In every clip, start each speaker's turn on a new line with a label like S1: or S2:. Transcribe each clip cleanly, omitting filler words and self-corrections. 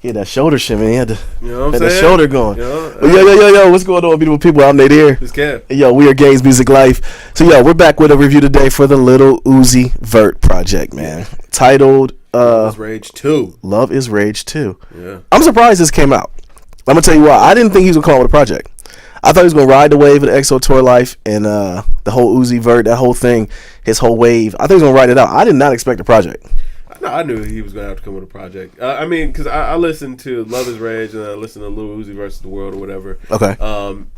S1: He had that shoulder shimmy. He had the,
S2: You know what I'm
S1: the
S2: saying?
S1: shoulder going.
S2: Yo,
S1: Yo, what's going on, beautiful people? I'm Nate here.
S2: It's Kev.
S1: Yo, we are GamesMusicLyfe. So, we're back with a review today for the Lil Uzi Vert project, man. Titled
S2: Love is Rage 2.
S1: Love is Rage 2.
S2: Yeah.
S1: I'm surprised this came out. I'm going to tell you why. I didn't think he was going to come out with a project. I thought he was going to ride the wave of the EXO tour life and the whole Uzi Vert, that whole thing, his whole wave. I think he was going to ride it out. I did not expect a project.
S2: No, I knew he was going to have to come with a project. I mean, because I listened to Love is Rage and I listened to Lil Uzi versus the World or whatever.
S1: Okay.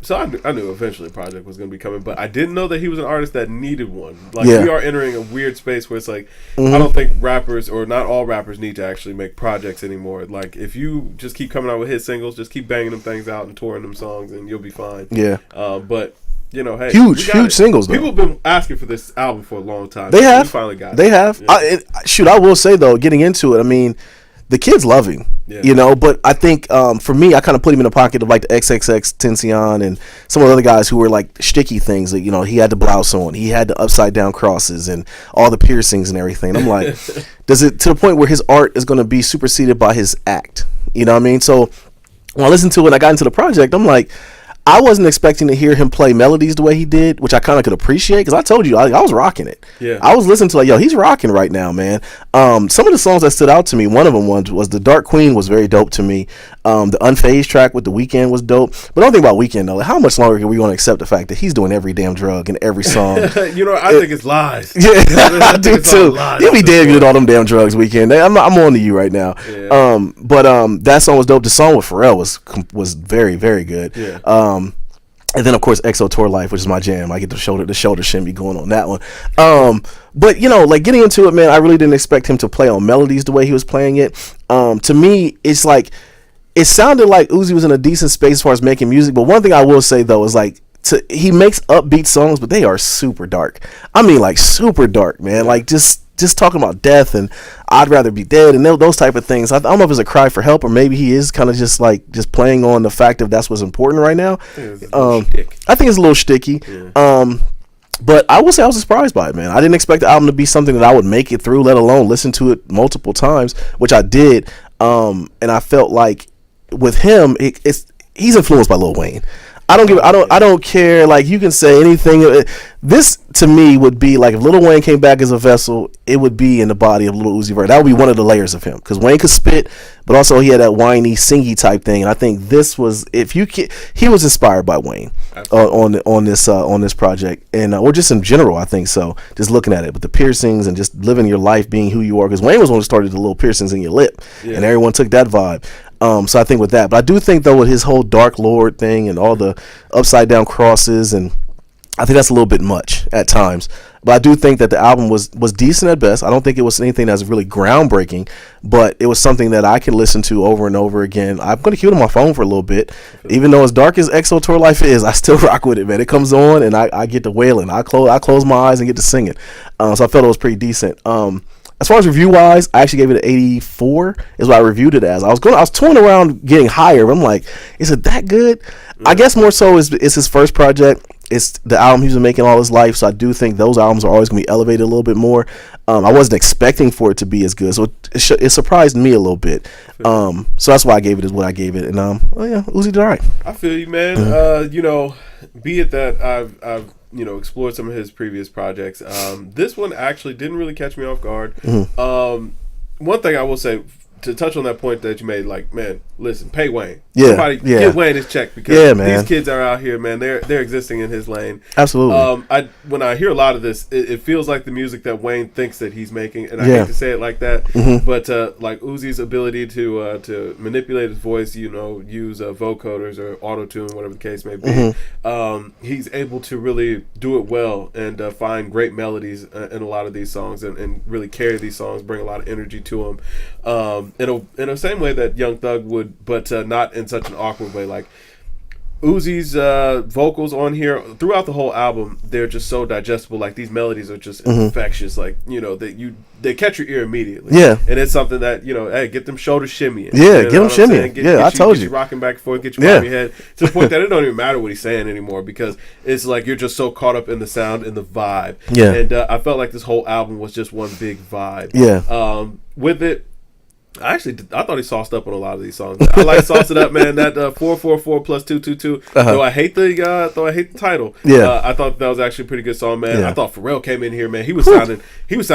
S2: So I knew eventually a project was going to be coming, but I didn't know that he was an artist that needed one. Like, we are entering a weird space where it's like, I don't think rappers, or not all rappers, need to actually make projects anymore. Like, if you just keep coming out with hit singles, just keep banging them things out and touring them songs, and you'll be fine.
S1: Yeah.
S2: But... You know, hey,
S1: huge singles. Though.
S2: People have been asking for this album for a long time.
S1: They have.
S2: We finally got it.
S1: They have.
S2: Yeah.
S1: I will say though, getting into it, I mean, the kids love him.
S2: Yeah.
S1: You know, but I think for me, I kind of put him in the pocket of like the XXX Tentacion and some of the other guys who were like sticky things. That, you know, he had the blouse on, he had the upside down crosses, and all the piercings and everything. And I'm like, does it to the point where his art is going to be superseded by his act? You know what I mean? So when I listened to it, and I got into the project, I'm like, I wasn't expecting to hear him play melodies the way he did, which I kind of could appreciate because I told you I was rocking it.
S2: Yeah,
S1: I was listening to like, yo, he's rocking right now, man. Some of the songs that stood out to me, one of them was the Dark Queen was very dope to me. The Unfazed track with The Weeknd was dope. But don't think about Weeknd though. Like, how much longer are we going to accept the fact that he's doing every damn drug in every song?
S2: You know, I think it's lies.
S1: Yeah, I do too. You'll be damn good at all them damn drugs, Weeknd. I'm on to you right now.
S2: Yeah.
S1: But that song was dope. The song with Pharrell was very, very good.
S2: Yeah.
S1: And then of course EXO Tour Life, which is my jam. I get the shoulder shimmy going on that one. But you know, like getting into it, man, I really didn't expect him to play on melodies the way he was playing it. To me, it's like it sounded like Uzi was in a decent space as far as making music. But one thing I will say though is like he makes upbeat songs, but they are super dark. I mean, like super dark, man. Like just talking about death and I'd rather be dead and those type of things. I don't know if it's a cry for help or maybe he is kind of just playing on the fact of that's what's important right now. I think it's a little sticky. Yeah. But I will say I was surprised by it, man. I didn't expect the album to be something that I would make it through, let alone listen to it multiple times, which I did. And I felt like with him, he's influenced by Lil Wayne. I don't care. Like, you can say anything. This to me would be like if Lil Wayne came back as a vessel, it would be in the body of Lil Uzi Vert. That would be one of the layers of him because Wayne could spit, but also he had that whiny, singy type thing. And I think this was he was inspired by Wayne on this project, and or just in general. I think so. Just looking at it, but the piercings and just living your life, being who you are. Because Wayne was one who started the little piercings in your lip, and everyone took that vibe. So I think with that, but I do think though with his whole Dark Lord thing and all the upside down crosses, and I think that's a little bit much at times. But I do think that the album was decent at best. I don't think it was anything that's really groundbreaking, but it was something that I can listen to over and over again. I'm going to keep it on my phone for a little bit. Even though as dark as EXO Tour Life is, I still rock with it, man. It comes on and I get to wailing. I close my eyes and get to singing. So I felt it was pretty decent. As far as review wise, I actually gave it an 84 is what I reviewed it as. I was toying around getting higher, but I'm like, is it that good? I guess more so is his first project. It's the album he's been making all his life, so I do think those albums are always going to be elevated a little bit more. I wasn't expecting for it to be as good, so it surprised me a little bit. So that's why I gave it as what I gave it. And Uzi did all right. I
S2: feel you, man. You know, be it that I've explored some of his previous projects. This one actually didn't really catch me off guard. One thing I will say, to touch on that point that you made, like, man, listen, pay Wayne. Somebody give Wayne his check because these kids are out here, man. They're existing in his lane.
S1: Absolutely.
S2: When I hear a lot of this, it feels like the music that Wayne thinks that he's making, and I hate to say it like that, but like Uzi's ability to manipulate his voice, use vocoders or auto-tune, whatever the case may be, he's able to really do it well and find great melodies in a lot of these songs and really carry these songs, bring a lot of energy to them. In the same way that Young Thug would, but not in such an awkward way. Like Uzi's vocals on here throughout the whole album, they're just so digestible. Like these melodies are just infectious. Like they catch your ear immediately.
S1: Yeah,
S2: and it's something that hey, get them shoulders shimmying.
S1: Yeah, get them shimmying. I told you,
S2: rocking back and forth, get you out of your head to the point that it don't even matter what he's saying anymore because it's like you're just so caught up in the sound and the vibe. Yeah, and I felt like this whole album was just one big vibe.
S1: Yeah,
S2: with it. I thought he sauced up on a lot of these songs. I like sauce it up, man. That 444 plus 222. Though I hate the title.
S1: Yeah,
S2: I thought that was actually a pretty good song, man.
S1: Yeah.
S2: I thought Pharrell came in here, man. He was sounding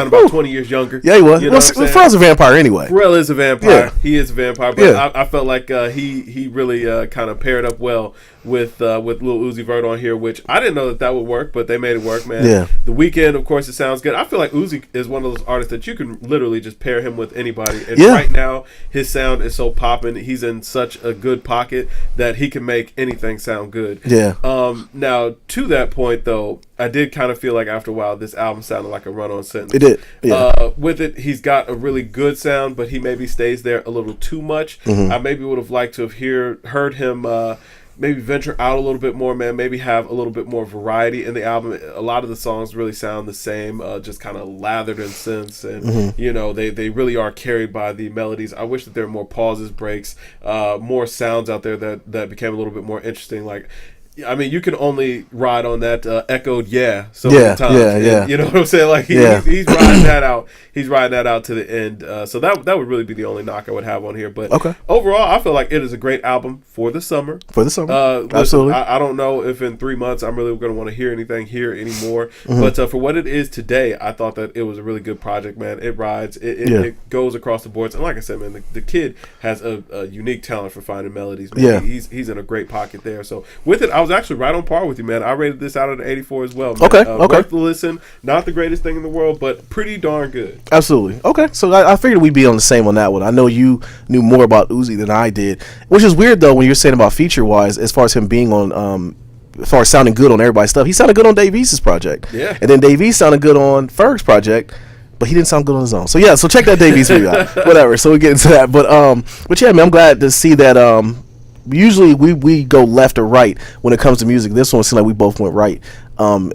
S2: about 20 years younger.
S1: Yeah, he was.
S2: You know
S1: Pharrell's a vampire anyway.
S2: Pharrell is a vampire.
S1: Yeah.
S2: He is a vampire. But I felt like he really kind of paired up well with Lil Uzi Vert on here, which I didn't know that would work, but they made it work, man.
S1: Yeah.
S2: The Weeknd, of course, it sounds good. I feel like Uzi is one of those artists that you can literally just pair him with anybody. And right now, his sound is so popping. He's in such a good pocket that he can make anything sound good.
S1: Yeah.
S2: Now, to that point, though, I did kind of feel like after a while, this album sounded like a run-on sentence.
S1: It did. Yeah.
S2: With it, he's got a really good sound, but he maybe stays there a little too much. I maybe would have liked to have heard him maybe venture out a little bit more, man. Maybe have a little bit more variety in the album. A lot of the songs really sound the same, just kind of lathered in synths, and they really are carried by the melodies. I wish that there were more pauses, breaks, more sounds out there that became a little bit more interesting. Like, I mean, you can only ride on that echoed so many times. Yeah. You know what I'm saying? Like he's riding that out. He's riding that out to the end. So that would really be the only knock I would have on here. But overall, I feel like it is a great album for the summer.
S1: Absolutely.
S2: I don't know if in 3 months I'm really going to want to hear anything here anymore. But for what it is today, I thought that it was a really good project, man. It rides. It goes across the boards. And like I said, man, the kid has a unique talent for finding melodies, man.
S1: Yeah.
S2: He's in a great pocket there. So with it, I was actually right on par with you, man. I rated this out of the 84 as well, man.
S1: Okay.
S2: Worth the listen. Not the greatest thing in the world, but pretty darn good.
S1: Absolutely. Okay, so I figured we'd be on the same on that one. I know you knew more about Uzi than I did, which is weird though when you're saying about feature-wise, as far as him being on, as far as sounding good on everybody's stuff. He sounded good on Dave East's project.
S2: Yeah.
S1: And then Dave East sounded good on Ferg's project, but he didn't sound good on his own. So yeah, so check that Dave East video out. Whatever. So we get into that. But yeah, man, I'm glad to see that usually we go left or right when it comes to music. This one seemed like we both went right. So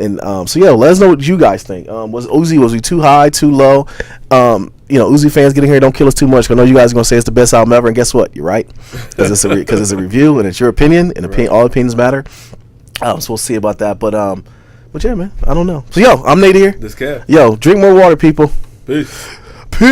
S1: yeah, let us know what you guys think. Was he too high, too low? Uzi fans getting here, don't kill us too much. I know you guys are gonna say it's the best album ever, and guess what? You're right, because it's a review and it's your opinion, and all opinions matter. So we'll see about that. But yeah, man, I don't know. So yo, I'm Nate here.
S2: This cat.
S1: Yo, drink more water, people.
S2: Peace.
S1: Peace.